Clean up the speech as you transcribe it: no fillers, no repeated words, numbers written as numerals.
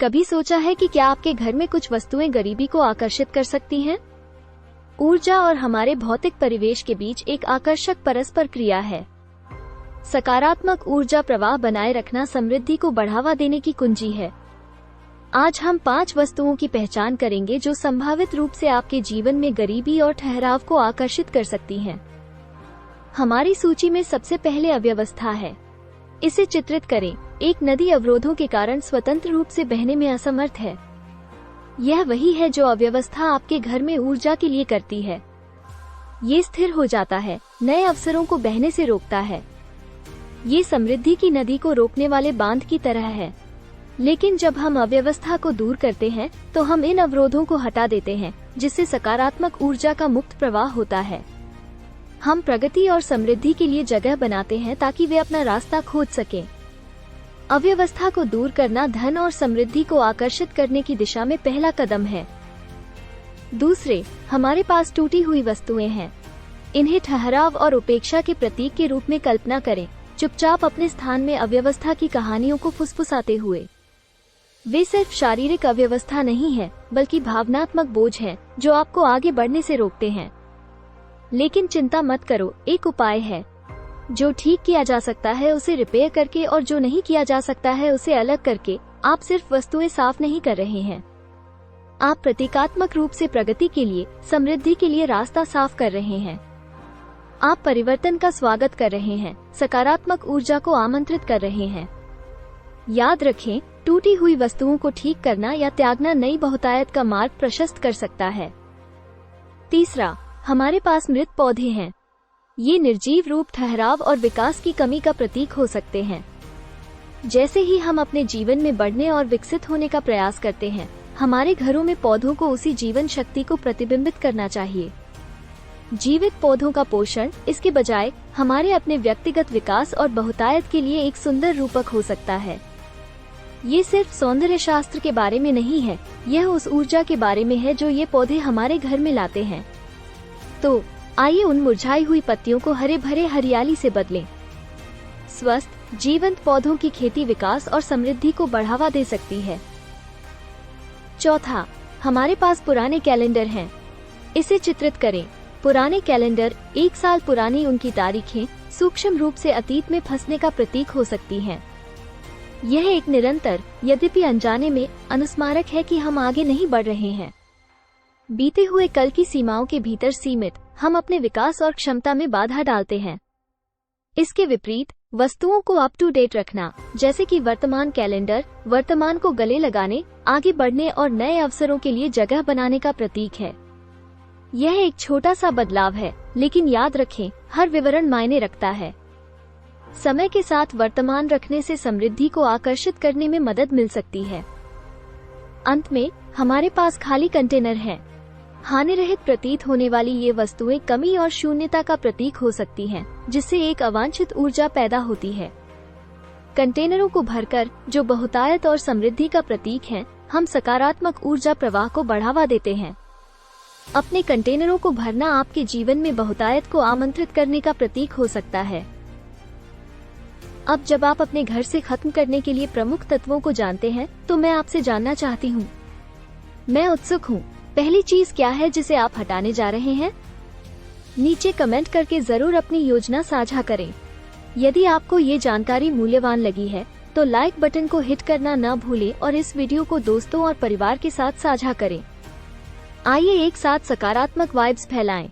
कभी सोचा है कि क्या आपके घर में कुछ वस्तुएं गरीबी को आकर्षित कर सकती हैं? ऊर्जा और हमारे भौतिक परिवेश के बीच एक आकर्षक परस्पर क्रिया है। सकारात्मक ऊर्जा प्रवाह बनाए रखना समृद्धि को बढ़ावा देने की कुंजी है। आज हम 5 वस्तुओं की पहचान करेंगे जो संभावित रूप से आपके जीवन में गरीबी और ठहराव को आकर्षित कर सकती हैं। हमारी सूची में सबसे पहले अव्यवस्था है। इसे चित्रित करें। एक नदी अवरोधों के कारण स्वतंत्र रूप से बहने में असमर्थ है। यह वही है जो अव्यवस्था आपके घर में ऊर्जा के लिए करती है। ये स्थिर हो जाता है, नए अवसरों को बहने से रोकता है। ये समृद्धि की नदी को रोकने वाले बांध की तरह है। लेकिन जब हम अव्यवस्था को दूर करते हैं तो हम इन अवरोधों को हटा देते हैं, जिससे सकारात्मक ऊर्जा का मुक्त प्रवाह होता है। हम प्रगति और समृद्धि के लिए जगह बनाते हैं ताकि वे अपना रास्ता खोज सकें। अव्यवस्था को दूर करना धन और समृद्धि को आकर्षित करने की दिशा में पहला कदम है। दूसरे, हमारे पास टूटी हुई वस्तुएं हैं। इन्हें ठहराव और उपेक्षा के प्रतीक के रूप में कल्पना करें, चुपचाप अपने स्थान में अव्यवस्था की कहानियों को फुसफुसाते हुए। वे सिर्फ शारीरिक अव्यवस्था नहीं है, बल्कि भावनात्मक बोझ है जो आपको आगे बढ़ने से रोकते हैं। लेकिन चिंता मत करो, एक उपाय है। जो ठीक किया जा सकता है उसे रिपेयर करके और जो नहीं किया जा सकता है उसे अलग करके आप सिर्फ वस्तुएं साफ नहीं कर रहे हैं, आप प्रतीकात्मक रूप से प्रगति के लिए, समृद्धि के लिए रास्ता साफ कर रहे हैं। आप परिवर्तन का स्वागत कर रहे हैं, सकारात्मक ऊर्जा को आमंत्रित कर रहे हैं। याद रखें, टूटी हुई वस्तुओं को ठीक करना या त्यागना नई बहुतायत का मार्ग प्रशस्त कर सकता है। तीसरा, हमारे पास मृत पौधे हैं। ये निर्जीव रूप ठहराव और विकास की कमी का प्रतीक हो सकते हैं। जैसे ही हम अपने जीवन में बढ़ने और विकसित होने का प्रयास करते हैं, हमारे घरों में पौधों को उसी जीवन शक्ति को प्रतिबिंबित करना चाहिए। जीवित पौधों का पोषण इसके बजाय हमारे अपने व्यक्तिगत विकास और बहुतायत के लिए एक सुंदर रूपक हो सकता है। ये सिर्फ सौंदर्य शास्त्र के बारे में नहीं है, यह उस ऊर्जा के बारे में है जो ये पौधे हमारे घर में लाते हैं। तो आइए उन मुरझाई हुई पत्तियों को हरे भरे हरियाली से बदलें। स्वस्थ, जीवंत पौधों की खेती विकास और समृद्धि को बढ़ावा दे सकती है। चौथा, हमारे पास पुराने कैलेंडर हैं। इसे चित्रित करें। पुराने कैलेंडर, 1 साल पुरानी उनकी तारीखें, सूक्ष्म रूप से अतीत में फंसने का प्रतीक हो सकती हैं। यह एक निरंतर, यद्यपि अनजाने में, अनुस्मारक है कि हम आगे नहीं बढ़ रहे हैं। बीते हुए कल की सीमाओं के भीतर सीमित, हम अपने विकास और क्षमता में बाधा डालते हैं। इसके विपरीत, वस्तुओं को अप टू डेट रखना, जैसे कि वर्तमान कैलेंडर, वर्तमान को गले लगाने, आगे बढ़ने और नए अवसरों के लिए जगह बनाने का प्रतीक है। यह एक छोटा सा बदलाव है, लेकिन याद रखें, हर विवरण मायने रखता है। समय के साथ वर्तमान रखने से समृद्धि को आकर्षित करने में मदद मिल सकती है। अंत में, हमारे पास खाली कंटेनर हैं। हानि रहित प्रतीत होने वाली ये वस्तुएं कमी और शून्यता का प्रतीक हो सकती हैं, जिससे एक अवांछित ऊर्जा पैदा होती है। कंटेनरों को भरकर, जो बहुतायत और समृद्धि का प्रतीक हैं, हम सकारात्मक ऊर्जा प्रवाह को बढ़ावा देते हैं। अपने कंटेनरों को भरना आपके जीवन में बहुतायत को आमंत्रित करने का प्रतीक हो सकता है। अब जब आप अपने घर से खत्म करने के लिए प्रमुख तत्वों को जानते हैं, तो मैं आपसे जानना चाहती हूँ। मैं उत्सुक हूँ। पहली चीज क्या है जिसे आप हटाने जा रहे हैं? नीचे कमेंट करके जरूर अपनी योजना साझा करें। यदि आपको ये जानकारी मूल्यवान लगी है, तो लाइक बटन को हिट करना न भूलें और इस वीडियो को दोस्तों और परिवार के साथ साझा करें। आइए एक साथ सकारात्मक वाइब्स फैलाएं।